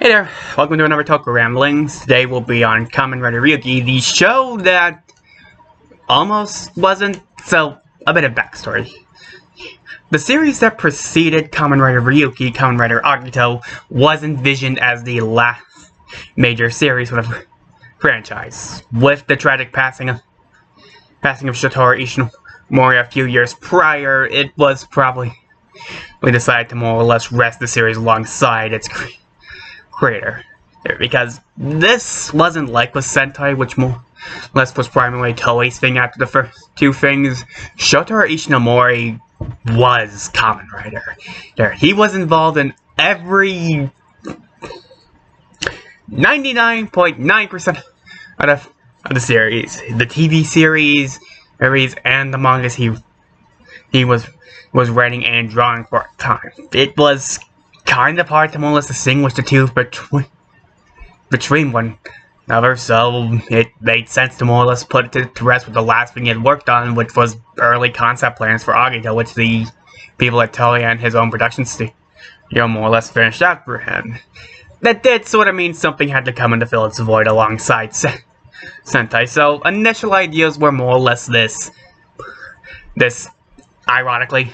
Hey there, welcome to another Toku Ramblings. Today we'll be on Kamen Rider Ryuki, the show that almost wasn't, so a bit of backstory. The series that preceded Kamen Rider Ryuki, Kamen Rider Agito, was envisioned as the last major series for the franchise. With the tragic passing of Satoru Ishimori a few years prior, it was probably decided to more or less rest the series alongside its creator, because this wasn't like with Sentai, which more or less was primarily Toei's thing after the first two things. Satoru Ishimori was Kamen Rider. He was involved in every 99.9% of the series, the TV series, and the mangas he was writing and drawing for a time. It was kind of hard to more or less distinguish the two between one another, so it made sense to more or less put it to rest with the last thing he had worked on, which was early concept plans for Agito, which the people at Toei and his own production studio more or less finished out for him. That did sort of mean something had to come in to fill its void alongside Sentai, so initial ideas were more or less this ironically,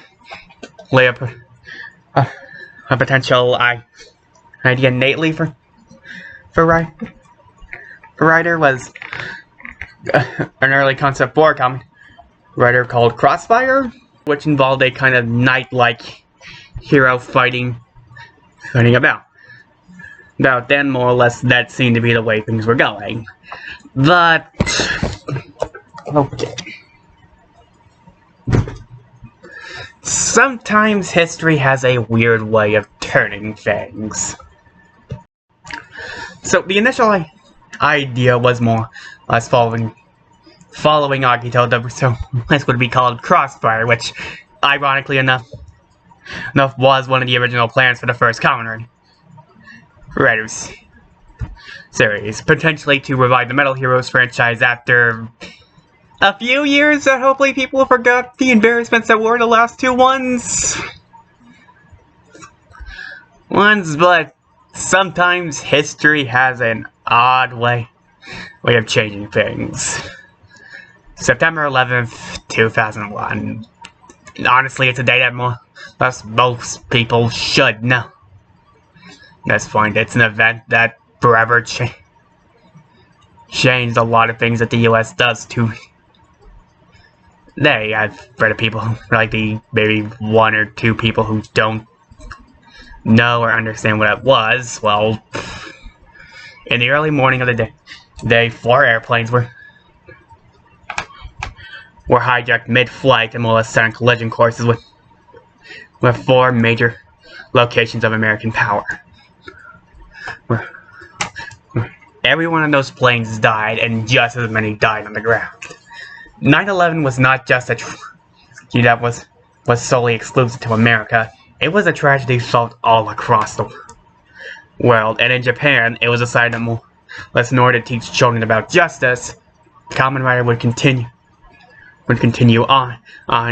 a potential idea innately for Rider was an early concept for a Kamen Rider called Crossfire, which involved a kind of knight-like hero fighting about. Now then, more or less, that seemed to be the way things were going. But okay. Sometimes history has a weird way of turning things. So the initial idea was more or less following Agito, so this would be called Crossfire, which, ironically enough was one of the original plans for the first Kamen Riders series, potentially to revive the Metal Heroes franchise after a few years that hopefully people forgot the embarrassments that were the last two ones, but sometimes history has an odd way of changing things. September 11th, 2001. Honestly, it's a day that most people should know. At this point, it's an event that forever changed a lot of things that the US does to I've read of people, like maybe one or two people who don't know or understand what it was. Well, in the early morning of the day 4 airplanes were hijacked mid-flight and more or less set on collision courses with 4 major locations of American power. Every one of those planes died, and just as many died on the ground. 9/11 was not just a tragedy that was solely exclusive to America. It was a tragedy felt all across the world, and in Japan, it was decided that more or less in order to teach children about justice, Kamen Rider would continue on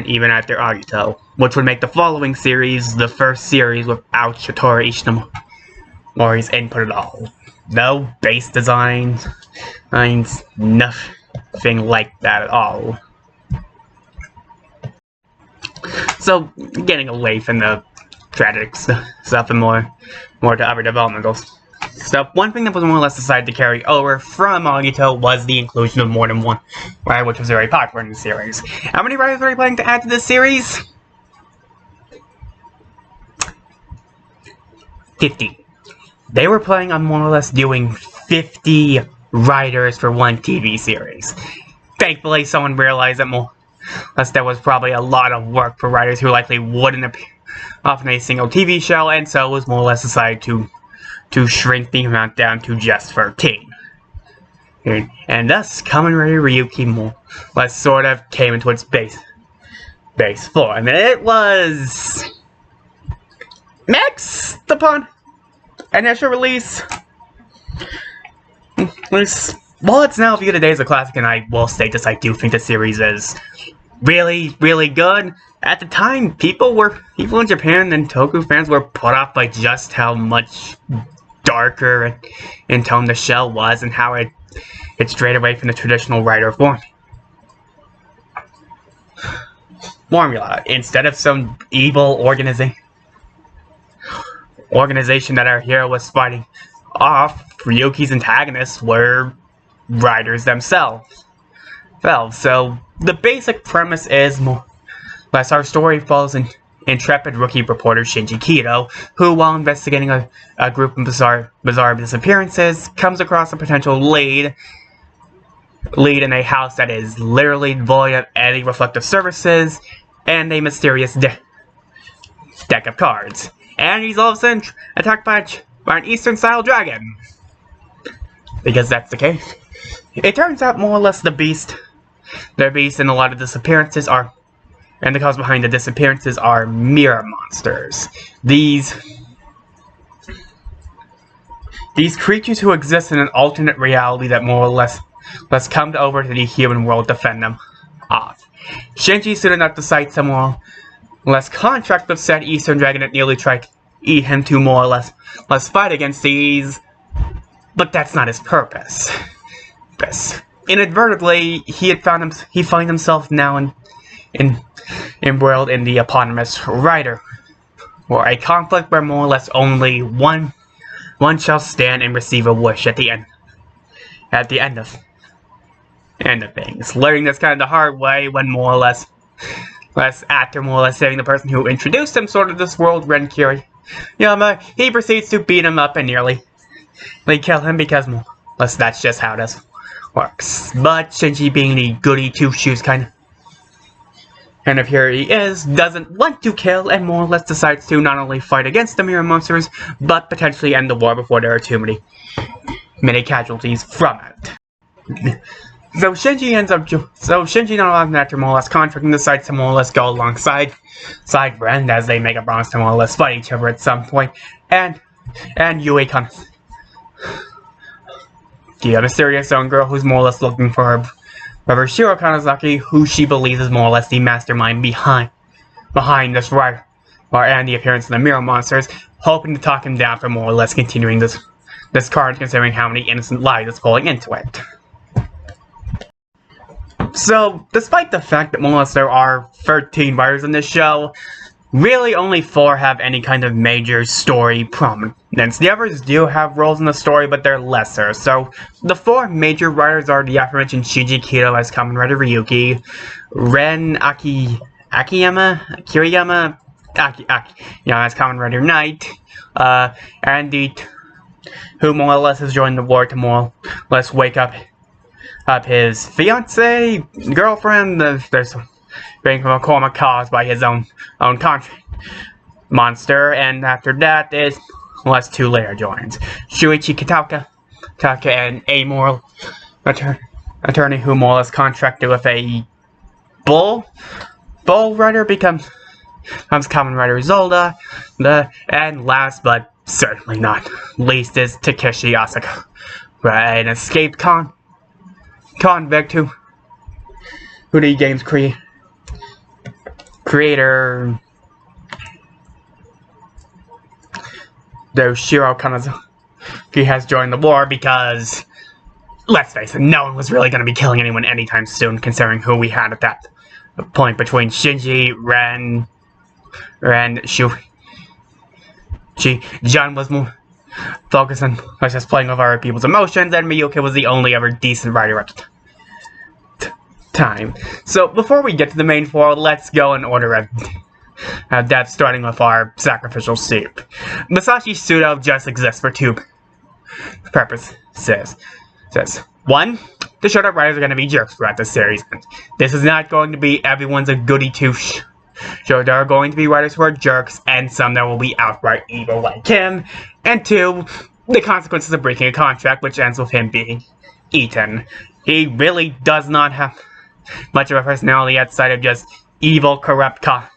even after Agito, which would make the following series the first series without Satoru Ishimori's input at all. No base designs, nothing like that at all. So, getting away from the tragic stuff and more to other development goals. So, one thing that was more or less decided to carry over from Agito was the inclusion of more than one rider, which was very popular in the series. How many riders were they planning to add to this series? 50. They were planning on more or less doing 50 writers for one TV series. Thankfully, someone realized that more or less there was probably a lot of work for writers who likely wouldn't appear often in a single TV show, and so it was more or less decided to shrink the amount down to just 13. And thus, Kamen Rider Ryuki more or less sort of came into its base form. And it was mixed upon initial release. Well, it's now viewed today as a classic, and I will state this, I do think the series is really, really good. At the time, people in Japan and Toku fans were put off by just how much darker in tone the show was, and how it strayed away from the traditional writer formula. Instead of some evil organization that our hero was fighting off, Ryuki's antagonists were writers themselves. So the basic premise is more or less our story follows an intrepid rookie reporter Shinji Kito, who, while investigating a group of bizarre disappearances, comes across a potential lead in a house that is literally void of any reflective surfaces and a mysterious deck of cards. And he's all of a sudden attacked by an Eastern-style dragon. Because that's the case. It turns out more or less the beast and a lot of disappearances are, and the cause behind the disappearances are mirror monsters. These creatures who exist in an alternate reality that more or less come over to the human world to fend them off. Shinji soon enough decides to more or less contract with said Eastern dragon that nearly tried to eat him to more or less fight against these, but that's not his purpose. Inadvertently, he finds himself now embroiled in the eponymous writer, or a conflict where more or less only one shall stand and receive a wish at the end of things. Learning this kind of the hard way when more or less after more or less saving the person who introduced him sort of this world, Ren Kiriyama, he proceeds to beat him up and nearly kill him because more or less that's just how this works. But Shinji, being the goody two-shoes kind of here he is, doesn't want to kill and more or less decides to not only fight against the mirror monsters, but potentially end the war before there are too many casualties from it. So Shinji not long after more or less contracting decides to more or less go alongside Ren as they make a promise to more or less fight each other at some point, and Yui the mysterious young girl who's more or less looking for her brother Shiro Kanazaki, who she believes is more or less the mastermind behind this writer, and the appearance of the mirror monsters, hoping to talk him down for more or less continuing this carnage, considering how many innocent lives it's pulling into it. So, despite the fact that more or less there are 13 writers in this show, really only 4 have any kind of major story prominence. The others do have roles in the story, but they're lesser. So, the 4 major writers are the aforementioned Shinji Kito as Kamen Rider Ryuki, Ren Kiriyama as Kamen Rider Knight, and who more or less has joined the war to more or less wake up his fiance, girlfriend. There's being from a coma caused by his own monster, and after that is less 2 later joins Shuichi Kitaka and a moral attorney who more or less contracted with a bull rider becomes Kamen Rider Zolda. And last but certainly not least is Takeshi Asaka, an escaped convict who the game's creator though Shiro Kanazaki has joined the war because, let's face it, no one was really going to be killing anyone anytime soon, considering who we had at that point between Shinji, Ren, Shuichi. John was more focused on just playing with other people's emotions, and Miyuki was the only ever decent writer at the time. So before we get to the main 4, let's go in order of death, starting with our sacrificial soup. Masashi Sudo just exists for 2 purposes. 1, to show that writers are going to be jerks throughout the series. This is not going to be everyone's a goody two-shoes. So there are going to be writers who are jerks, and some that will be outright evil like him. And 2, the consequences of breaking a contract, which ends with him being eaten. He really does not have much of a personality outside of just evil, corrupt cop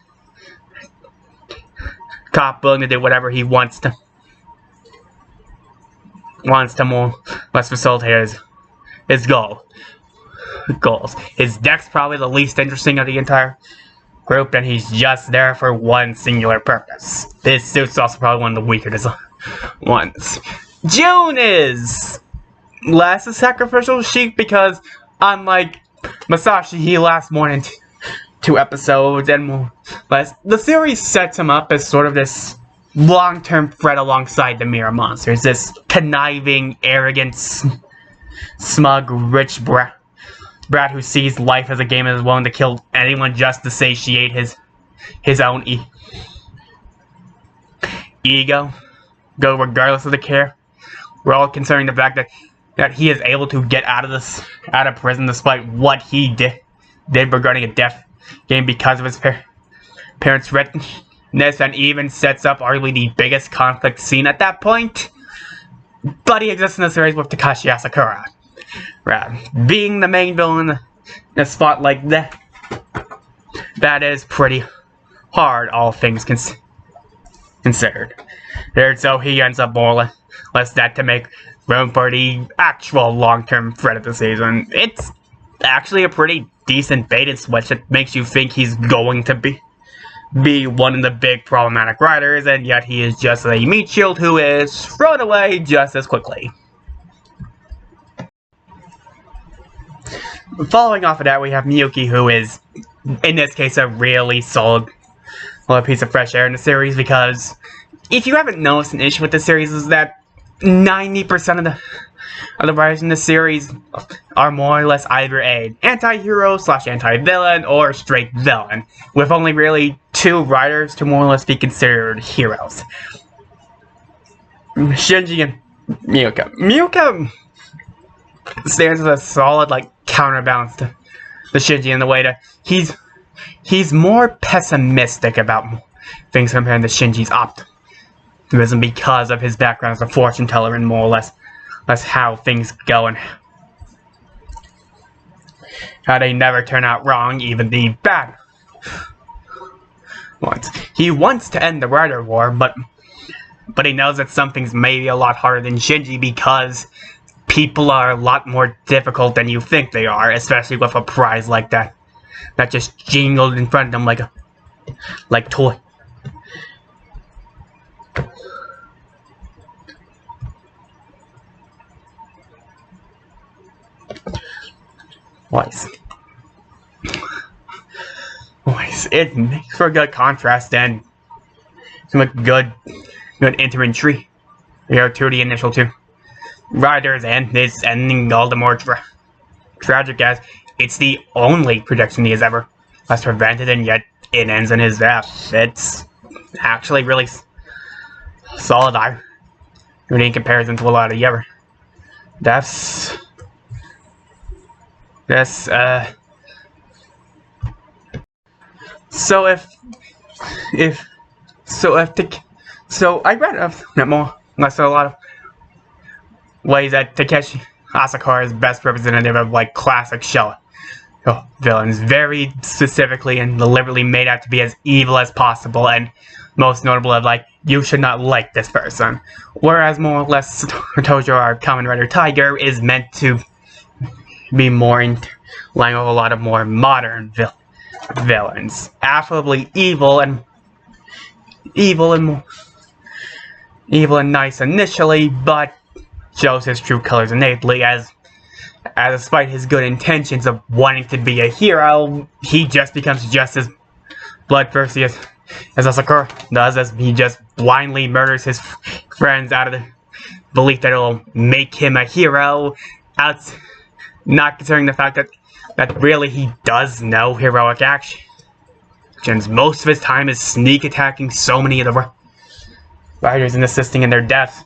willing to do whatever he wants to more or less facilitate his goals. His deck's probably the least interesting of the entire group, and he's just there for one singular purpose. His suit's also probably one of the weaker ones. June is less a sacrificial sheep because, unlike Masashi, he lasts more than 2 episodes and more less. The series sets him up as sort of this long-term threat alongside the Mirror Monsters. This conniving, arrogant, smug, rich brat who sees life as a game and is willing to kill anyone just to satiate his own ego. Go regardless of the care. We're all considering the fact that he is able to get out of prison despite what he did regarding a death game because of his parents' redness, and even sets up arguably the biggest conflict scene at that point. But he exists in the series with Takashi Asakura. Being the main villain in a spot like that is pretty hard, all things considered. So he ends up more or less that to make room for the actual long-term threat of the season. It's actually a pretty decent bait and switch that makes you think he's going to be one of the big problematic writers, and yet he is just a meat shield who is thrown away just as quickly. Following off of that, we have Ryuki, who is, in this case, a really solid piece of fresh air in the series, because if you haven't noticed, an issue with the series is that 90% of the writers in the series are more or less either an anti-hero / anti-villain or straight villain, with only really 2 writers to more or less be considered heroes: Shinji and Miyuka. Miyuka stands as a solid counterbalance to Shinji in the way that he's more pessimistic about things compared to Shinji's optimism because of his background as a fortune teller and more or less how things go and how they never turn out wrong, even the bad ones. He wants to end the Rider War, but he knows that something's maybe a lot harder than Shinji because people are a lot more difficult than you think they are, especially with a prize like that just jingled in front of them like toy. Wise. It makes for a good contrast and some good inventory to the initial 2 riders, and it's ending all the more tragic as it's the only projection he has ever prevented, and yet it ends in his death. It's actually really solid irony in comparison to a lot of the other deaths. So I read that more less a lot of ways that Takeshi Asakura is best representative of classic shonen villains, very specifically and deliberately made out to be as evil as possible, and most notable of you should not like this person. Whereas more or less Tojo, our Kamen Rider Tiger, is meant to be more in line with a lot of more modern villains, affably evil and nice initially, but shows his true colors innately as despite his good intentions of wanting to be a hero, he just becomes just as bloodthirsty as Asakura does, as he just blindly murders his friends out of the belief that it'll make him a hero, not considering the fact that really he does no heroic actions. Most of his time is sneak attacking so many of the writers and assisting in their deaths.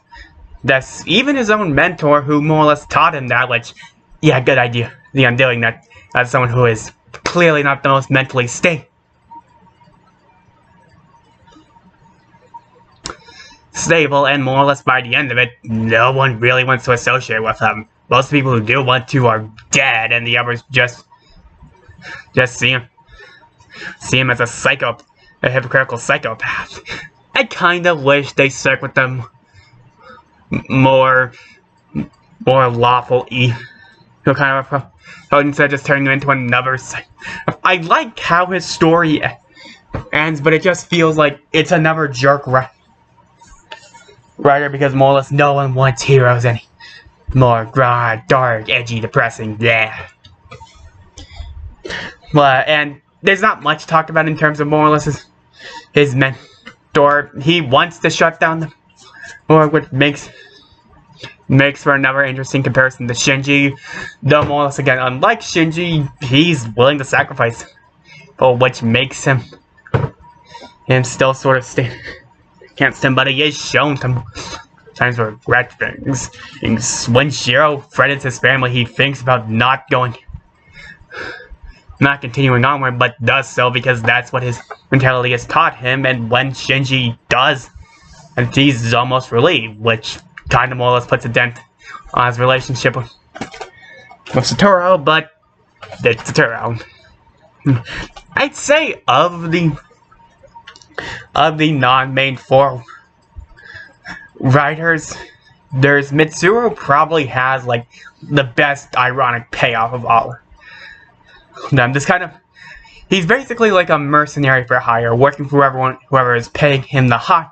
That's even his own mentor, who more or less taught him that, yeah, good idea. I'm doing that as someone who is clearly not the most mentally stable, and more or less by the end of it, no one really wants to associate with him. Most people who do want to are dead, and the others just see him as a hypocritical psychopath. I kind of wish they stuck with them more lawful kind of approach, instead of just turning him into another. I like how his story ends, but it just feels like it's another jerk writer because more or less no one wants heroes anymore. Dark, edgy, depressing, yeah. And there's not much talked about in terms of more or less his mentor. He wants to shut down the war, which makes for another interesting comparison to Shinji. Though more or less again, unlike Shinji, he's willing to sacrifice, which makes him still sort of can't stand, but he is shown sometimes regret things. When Shiro threatens his family, he thinks about not continuing onward, but does so because that's what his mentality has taught him. And when Shinji does, and he's almost relieved, which kind of more or less puts a dent on his relationship with Satoru, but it's Satoru. I'd say of the non-main 4 writers, Mitsuru probably has like the best ironic payoff of all them. He's basically like a mercenary for hire, working for whoever is paying him the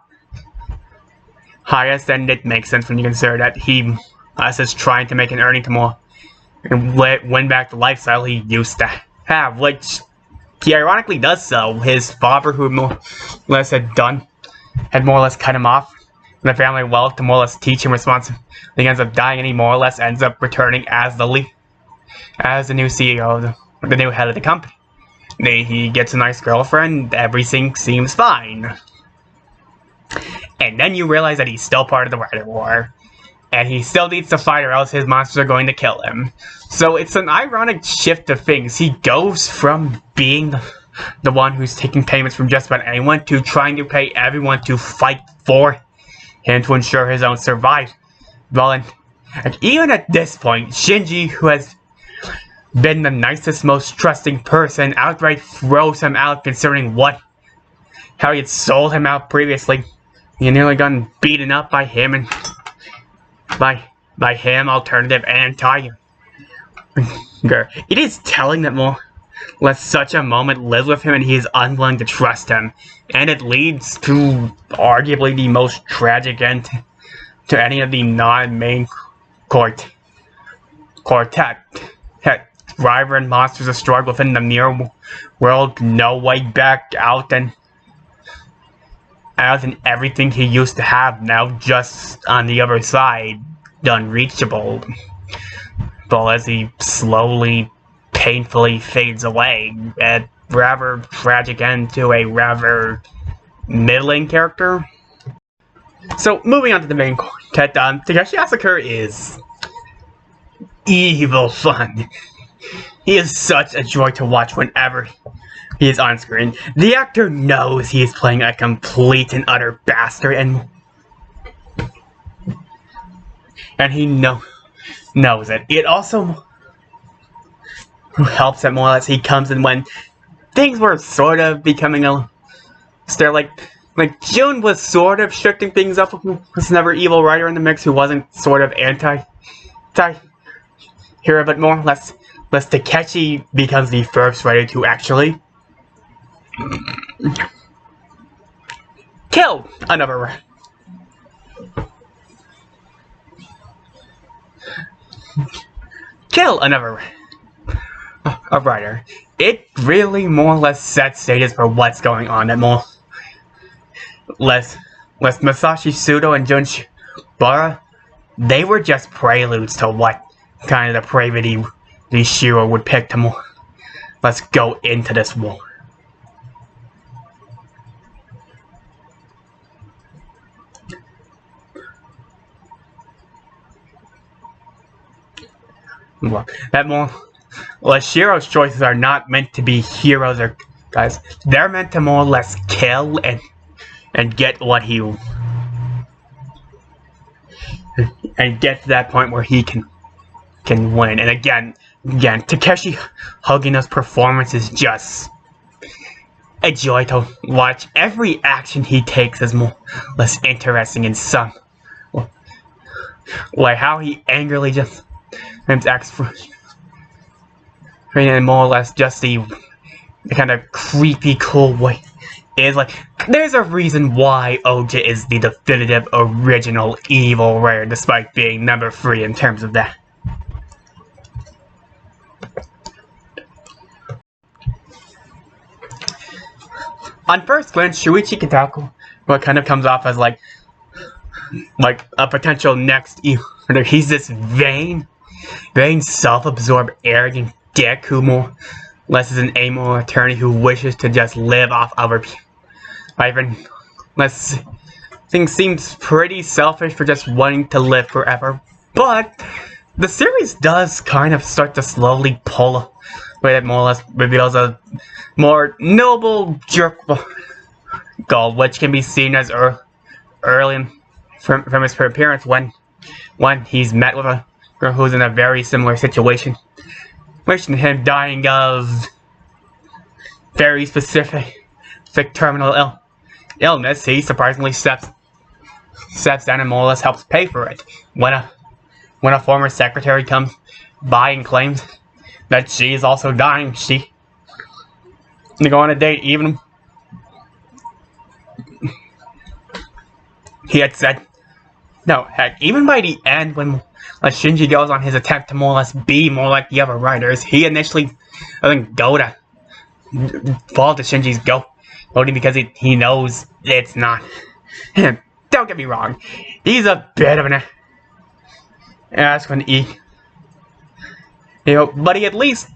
highest, and it makes sense when you consider that he is trying to make an earning to win back the lifestyle he used to have, which he ironically does so. His father, who more or less had more or less cut him off from the family wealth to more or less teach him responsibility, he ends up dying, and he more or less ends up returning as the new CEO, the new head of the company. He gets a nice girlfriend, everything seems fine. And then you realize that he's still part of the Rider War, and he still needs to fight or else his monsters are going to kill him. So it's an ironic shift of things. He goes from being the one who's taking payments from just about anyone to trying to pay everyone to fight for him to ensure his own survival. And even at this point, Shinji, who has been the nicest, most trusting person, outright throws him out considering how he had sold him out previously. He nearly gotten beaten up by him and by him, Alternative, and Tiger. It is telling that more or less such a moment lives with him and he is unwilling to trust him, and it leads to arguably the most tragic end to any of the non-main quartet. Rider and monsters are stored within the mirror world, no way back out, and everything he used to have now just on the other side, unreachable. But as he slowly, painfully fades away, a rather tragic end to a rather middling character. So moving on to the main quartet, Takeshi Asakura is evil fun. He is such a joy to watch whenever he is on screen. The actor knows he is playing a complete and utter bastard, and he knows it. It also helps that more or less he comes in when things were sort of becoming a stare, like June was sort of shifting things up with another evil writer in the mix who wasn't sort of anti-hero, but more or less Takeshi becomes the first writer to actually kill another writer. It really more or less sets stages for what's going on, and more less Masashi Sudo and Jun Shibara, they were just preludes to what kind of depravity the Shiro would pick to more. Let's go into this war. Shiro's choices are not meant to be heroes or guys. They're meant to more or less kill and get what he and get to that point where he can win. And again, Takeshi Hogino's performance is just a joy to watch. Every action he takes is more or less interesting in some way. How he angrily just acts for, and more or less just the kind of creepy, cool way is like, there's a reason why Oja is the definitive original evil rare, despite being number 3 in terms of that. On first glance, Shuichi Kitaku, what kind of comes off as like a potential next evil. He's this vain, self-absorbed, arrogant dick who more or less is an amoral attorney who wishes to just live off other people. Even less things seems pretty selfish for just wanting to live forever. But the series does kind of start to slowly pull away that more or less reveals a more noble jerk goal, which can be seen as early from his appearance when he's met with a girl who's in a very similar situation. Wishing him dying of very specific terminal illness, he surprisingly steps down and more or less helps pay for it. When a former secretary comes by and claims that she is also dying, they go on a date. Even he had said no. Heck, even by the end, when Shinji goes on his attempt to more or less be more like the other writers, he initially doesn't go to fall to Shinji's only because he knows it's not. Don't get me wrong, he's a bit of an ass when but he at least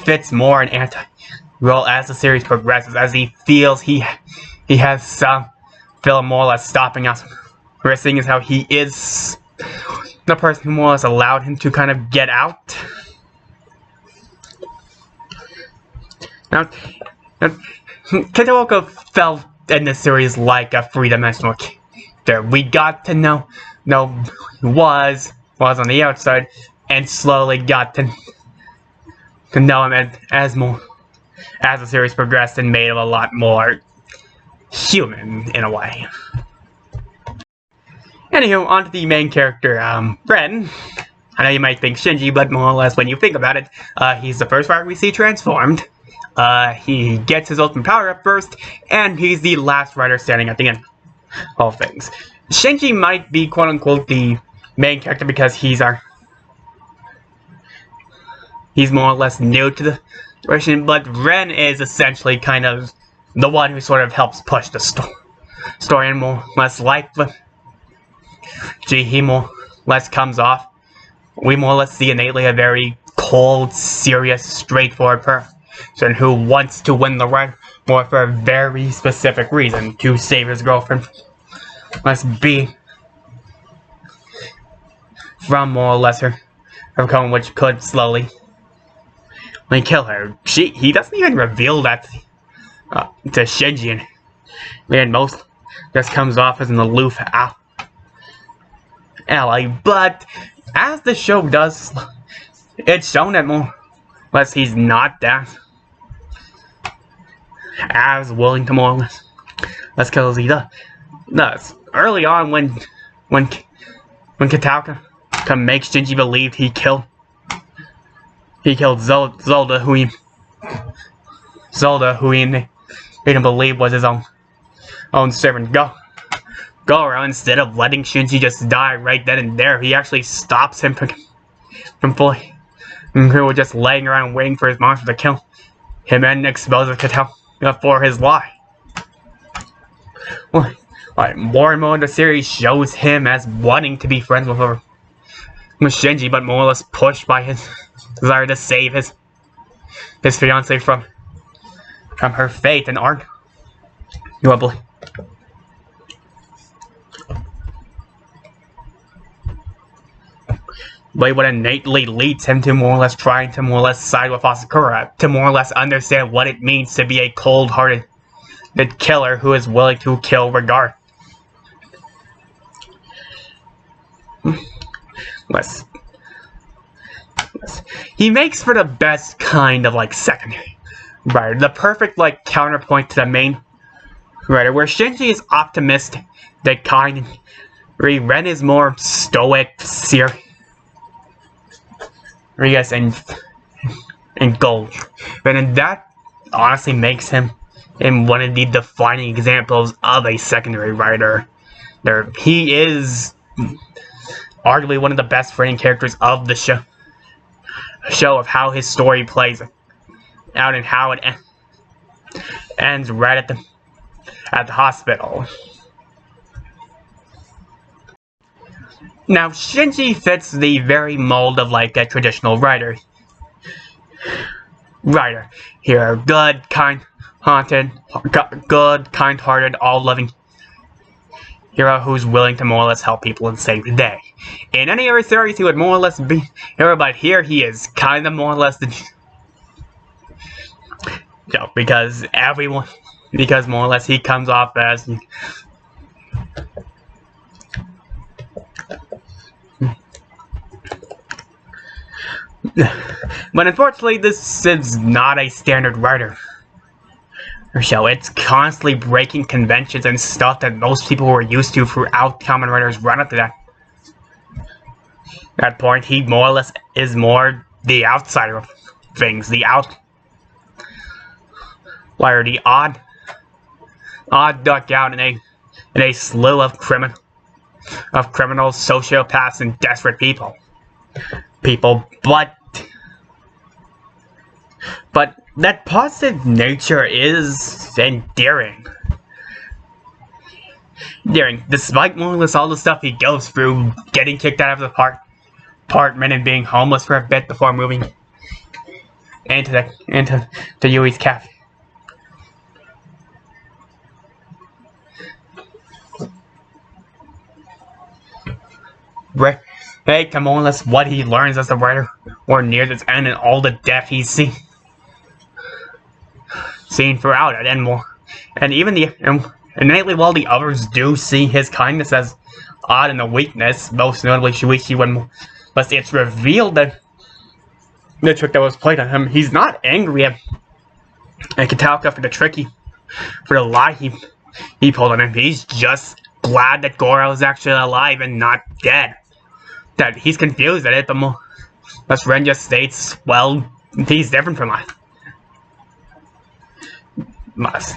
fits more an anti-role as the series progresses, as he feels he has some film more or less stopping us. We're seeing is how he is the person who more or less allowed him to kind of get out. Now, Kataoka felt in this series like a three-dimensional character. We got to know who he was on the outside, and slowly got to know him as the series progressed and made him a lot more human in a way. Anywho, on to the main character, Ren. I know you might think Shinji, but more or less when you think about it, he's the first rider we see transformed. He gets his ultimate power up first, and he's the last rider standing at the end of things. Shinji might be quote-unquote the main character because he's more or less new to the situation, but Ren is essentially kind of the one who sort of helps push the story and more or less he more or less comes off. We more or less see innately a very cold, serious, straightforward person who wants to win the right war for a very specific reason, to save his girlfriend. Must be from more or less her Kamen, which could slowly kill her. He doesn't even reveal that to Shinji, and most just comes off as an aloof ally. But as the show does, it's shown that more or less he's not that as willing to more or less kill as he does. Early on, when Kataoka makes Shinji believe he killed Zelda, who he made him believe was his own servant. Goro, instead of letting Shinji just die right then and there, he actually stops him from fully just laying around waiting for his monster to kill him and exposes Kataoka for his lie. More and more the series shows him as wanting to be friends with Shinji, but more or less pushed by his desire to save his fiancée from her fate, and arguably what innately leads him to more or less trying to more or less side with Asakura, to more or less understand what it means to be a cold-hearted killer who is willing to kill regardless. He makes for the best kind of secondary writer, the perfect counterpoint to the main writer, where Shinji is optimistic, kind, and Ren is more stoic, serious, and gold. And that honestly makes him and one of the defining examples of a secondary writer. He is arguably one of the best written characters of the show of how his story plays out and how it ends right at the hospital. Now, Shinji fits the very mold of like a traditional writer here. Good, kind-hearted, all-loving hero who's willing to more or less help people and save the day. In any other series, he would more or less be hero, but here he is kind of more or less the because more or less he comes off as but unfortunately, this is not a standard writer show. It's constantly breaking conventions and stuff that most people were used to throughout Kamen Rider's run up to that point. He more or less is more the outsider of things, the outlier, the odd duck out in a slew of criminals, sociopaths, and desperate people. But that positive nature is endearing. Despite more or less all the stuff he goes through, getting kicked out of the apartment and being homeless for a bit before moving into Yui's cafe. Hey, come on, that's what he learns as a writer, or near this end, and all the death he's seen throughout it, and more. And even innately, while the others do see his kindness as odd and a weakness, most notably Shuichi, when it's revealed that the trick that was played on him, he's not angry at Katalka for the lie he pulled on him. He's just glad that Goro is actually alive and not dead. That he's confused at it, but Ren just states, well, he's different from us.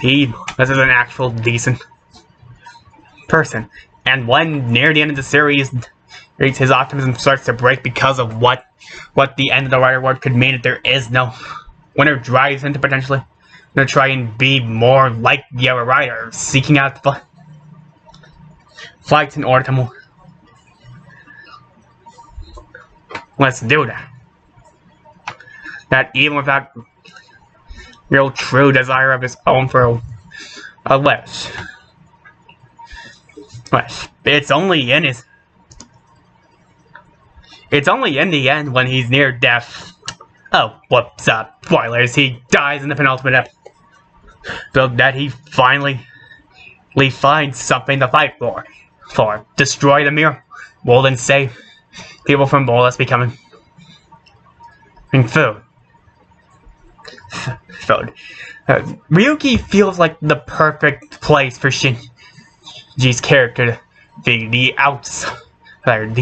This is an actual decent person. And when near the end of the series, his optimism starts to break because of what the end of the writer word could mean, that there is no winner, drives him to potentially try and be more like the other writer, seeking out fights in order to more. Let's do that. That even without real true desire of his own for a wish. It's only in the end when he's near death. Oh, what's up? Spoilers, he dies in the penultimate episode that he finally finds something to fight for. Destroy the mirror world and save people from more or less becoming food. Ryuki feels like the perfect place for Shinji's character, the outsider,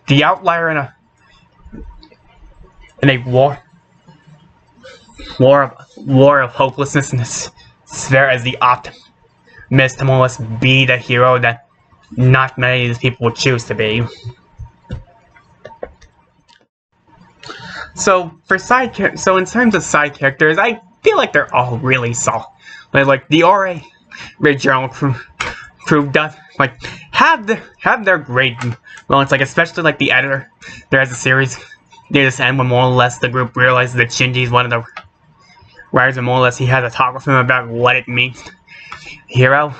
the outlier in a war of hopelessness in this sphere, as the optimist to more or less be the hero that not many of these people would choose to be. So in terms of side characters, I feel like they're all really solid. Like the RA original crew does have their great moments, especially the editor there as a series near this end, when more or less the group realizes that Shinji's one of the writers, and more or less he has a talk with him about what it means. Hero,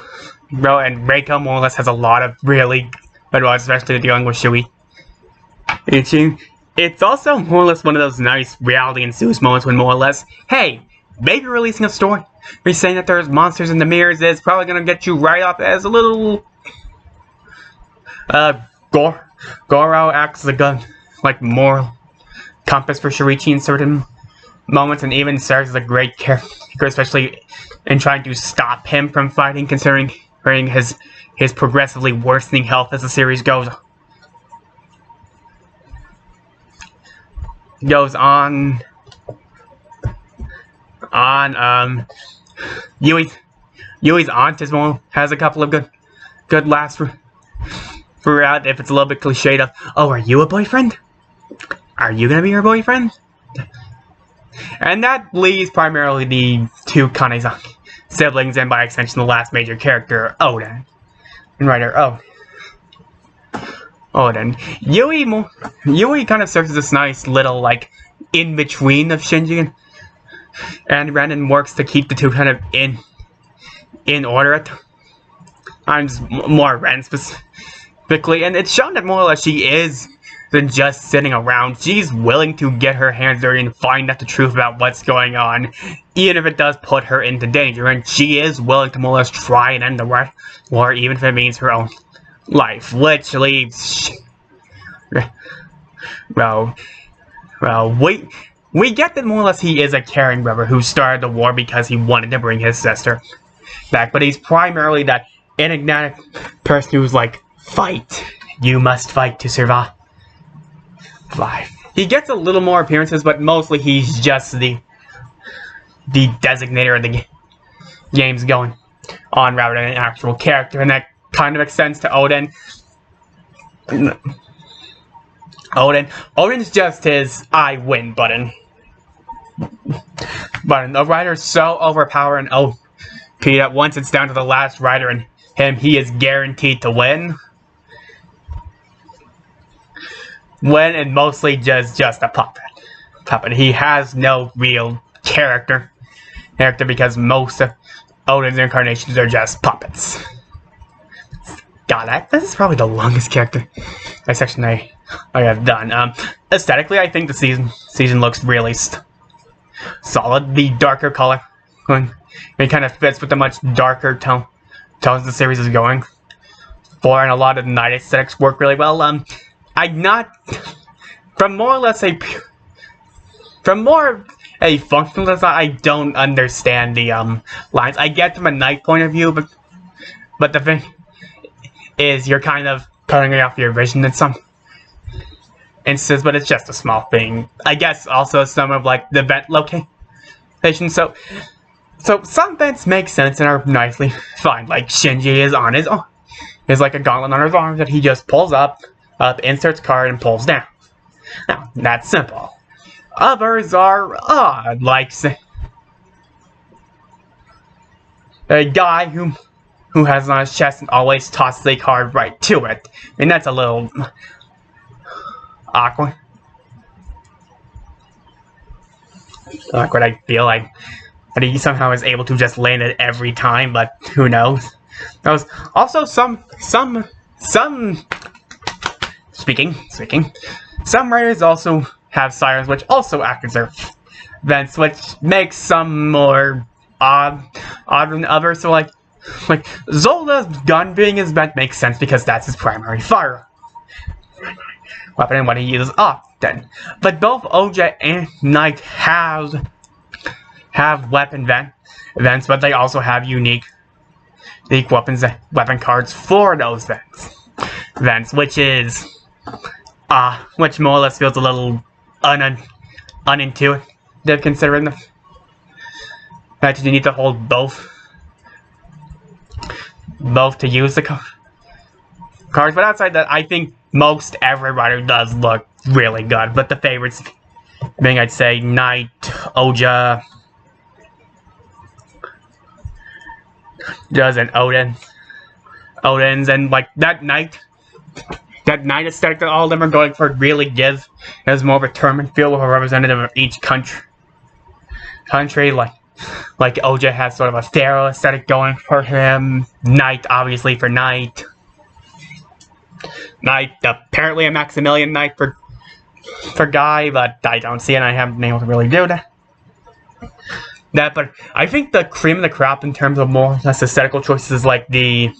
bro, and Reiko more or less has a lot of really good ones, especially dealing with Shui. It's also more or less one of those nice reality-induced moments when more or less, hey, maybe releasing a story, you're saying that there's monsters in the mirrors is probably gonna get you right off as a little Goro acts as a good moral compass for Shuichi in certain moments, and even serves as a great character, especially in trying to stop him from fighting, considering his progressively worsening health as the series goes on. Yui's aunt as well has a couple of good laughs throughout. If it's a little bit cliched of, oh, are you a boyfriend? Are you gonna be her boyfriend? And that leaves primarily the two Kane's siblings, and by extension the last major character, Oden. And writer, Oden. Yui kind of serves as this nice little, like, in-between of Shinji and Ren, and works to keep the two kind of in order at times, more Ren specifically. And it's shown that more or less she is than just sitting around. She's willing to get her hands dirty and find out the truth about what's going on, even if it does put her into danger. And she is willing to more or less try and end the war, even if it means her own life. Which leaves... Well, we get that more or less he is a caring brother who started the war because he wanted to bring his sister back. But he's primarily that enigmatic person who's like, fight. You must fight to survive. He gets a little more appearances, but mostly he's just the designator of the game's going on rather than an actual character, and that kind of extends to Oden. Oden's just his I win button. The writer's so overpowering OP that once it's down to the last writer and him, he is guaranteed to win. And mostly just a puppet. He has no real character because most of Oden's incarnations are just puppets. God, this is probably the longest character section I have done. Aesthetically, I think the season looks really solid. The darker color, it kind of fits with the much darker tones the series is going for, and a lot of the night aesthetics work really well. From more a functional design, I don't understand the lines. I get from a night point of view, but the thing is, you're kind of cutting off your vision in some instances, but it's just a small thing. I guess also some of like the vent location. So some vents make sense and are nicely fine. Like Shinji is on his own. There's like a gauntlet on his arm that he just pulls up, inserts card, and pulls down. Now, that's simple. Others are odd, like say, a guy who has it on his chest and always tosses a card right to it. I mean, that's a little awkward. I feel like that he somehow is able to just land it every time, but who knows? There was also some writers also have sirens, which also act as their vents, which makes some more odd than others. So like Zola's gun being his vent makes sense because that's his primary fire weapon and what he uses often. But both Oja and Knight have weapon vents, but they also have unique weapon cards for those vents, which more or less feels a little unintuitive, considering the fact that you need to hold both to use the cards. But outside that, I think most every writer does look really good. But the favorites being, I'd say, Knight, Oja, and Oden's, and like that Knight aesthetic that all of them are going for really gives more of a term and feel with a representative of each country. Like Oja has sort of a pharaoh aesthetic going for him. Knight, obviously, for Knight. Knight, apparently a Maximilian Knight for Guy, but I don't see it, and I haven't been able to really do that. But I think the cream of the crop in terms of more or less aesthetical choices is like the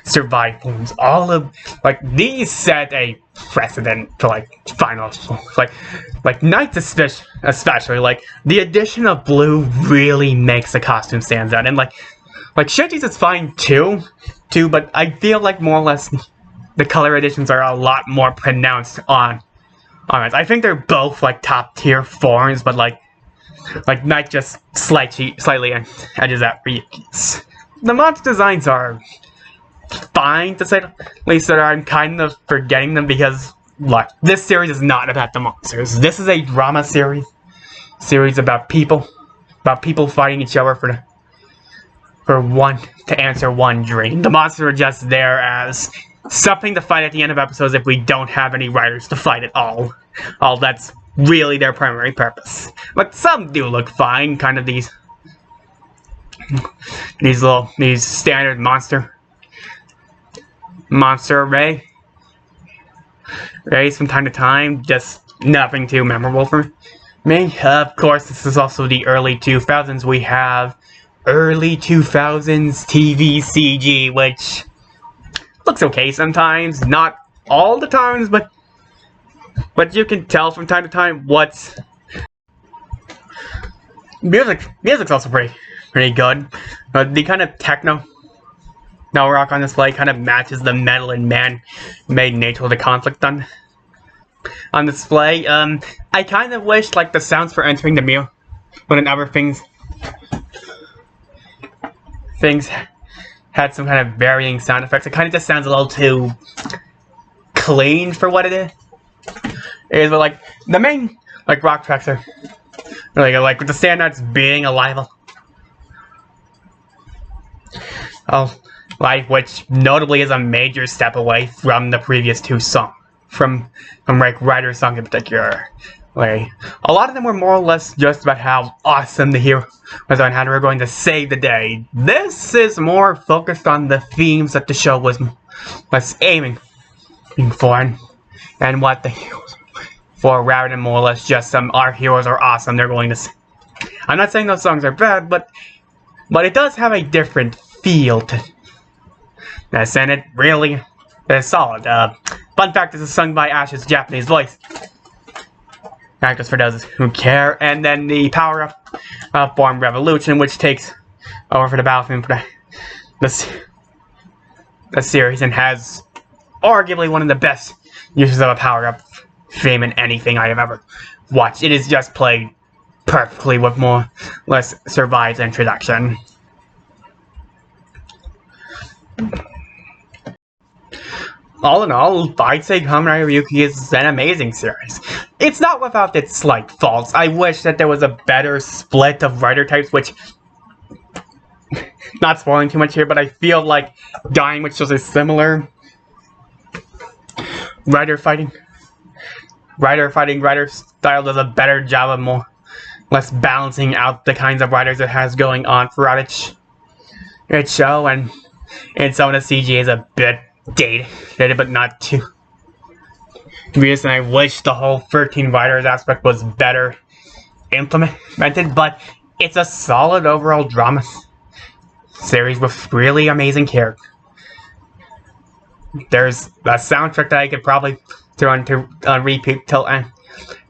survive forms. All of these set a precedent to finals. Like Knights especially like the addition of blue really makes the costume stand out, and like Shinji's is fine too, but I feel like more or less the color additions are a lot more pronounced on it. I think they're both top tier forms, but Like, not just slightly edges at Ryuki's. The monster designs are fine, to say the least. That I'm kind of forgetting them because, like, this series is not about the monsters. This is a drama series about people fighting each other to answer one dream. The monsters are just there as something to fight at the end of episodes if we don't have any writers to fight at all. That's really their primary purpose. But some do look fine, kind of these standard monster arrays from time to time, just nothing too memorable for me. Of course, this is also the early 2000s. We have early 2000s TV CG, which looks okay sometimes, not all the times, but you can tell from time to time what's music's also pretty good. The kind of techno rock on display kind of matches the metal and man-made nature of the conflict on display. I kind of wish, like, the sounds for entering the meal, but in other things had some kind of varying sound effects. It kind of just sounds a little too clean for what it is. But, like, the main, like, rock tracks are really good, like, with the standouts being Alive, which notably is a major step away from the previous two songs, from like Ryder's song in particular. Like, a lot of them were more or less just about how awesome the hero was and how they were going to save the day. This is more focused on the themes that the show was aiming for and what the heroes for, rather than more or less just our heroes are awesome, they're going to save. I'm not saying those songs are bad, but it does have a different feel to this, and it really is solid. Fun fact, this is sung by Ash's Japanese voice actors for those who care. And then the power-up form Revolution, which takes over for the battlefield for the series and has arguably one of the best uses of a power-up theme in anything I have ever watched. It is just played perfectly with more or less survives introduction. All in all, I'd say Kamen Rider Ryuki is an amazing series. It's not without its slight faults. I wish that there was a better split of writer types, which, not spoiling too much here, but I feel like Dying, which was a similar writer style, does a better job of more less balancing out the kinds of writers it has going on throughout its show, and some of the CG is a bit dated, but not too obvious, and I wish the whole 13 writers aspect was better implemented, but it's a solid overall drama series with really amazing characters. There's a soundtrack that I could probably throw on repeat till end.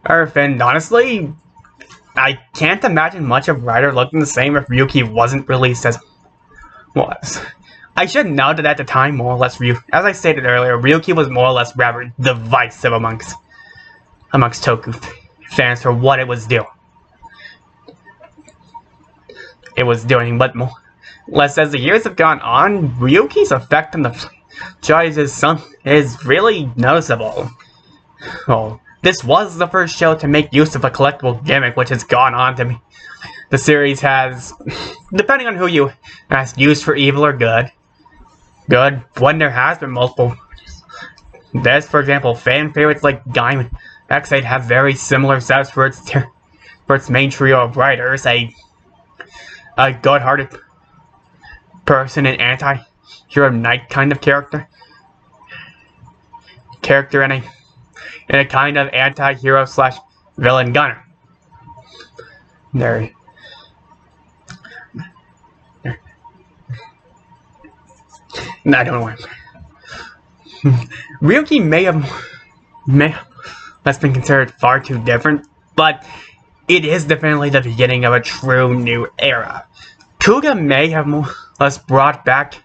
And honestly, I can't imagine much of Rider looking the same if Ryuki wasn't released as was. I should note that at the time, more or less, as I stated earlier, Ryuki was more or less rather divisive amongst Toku fans for what it was doing. But more or less as the years have gone on, Ryuki's effect on the franchise is really noticeable. Well, this was the first show to make use of a collectible gimmick, which has gone on to me. The series has, depending on who you ask, used for evil or good, when there has been multiple. There's, for example, fan favorites like Kamen X8 have very similar setups for its main trio of writers, a good-hearted person, an anti-hero knight kind of character, and a kind of anti-hero / villain gunner. I don't know why. Ryuki may have been considered far too different, but it is definitely the beginning of a true new era. Kuga may have more or less brought back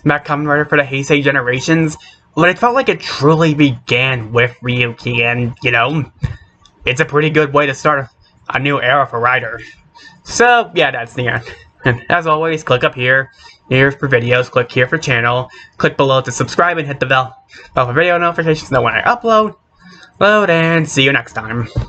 Kamen Rider for the Heisei generations, but it felt like it truly began with Ryuki, and, you know, it's a pretty good way to start a new era for Ryder. So, yeah, that's the end. And as always, click up here for videos, click here for channel, click below to subscribe and hit the bell for video notifications to know when I upload, and see you next time.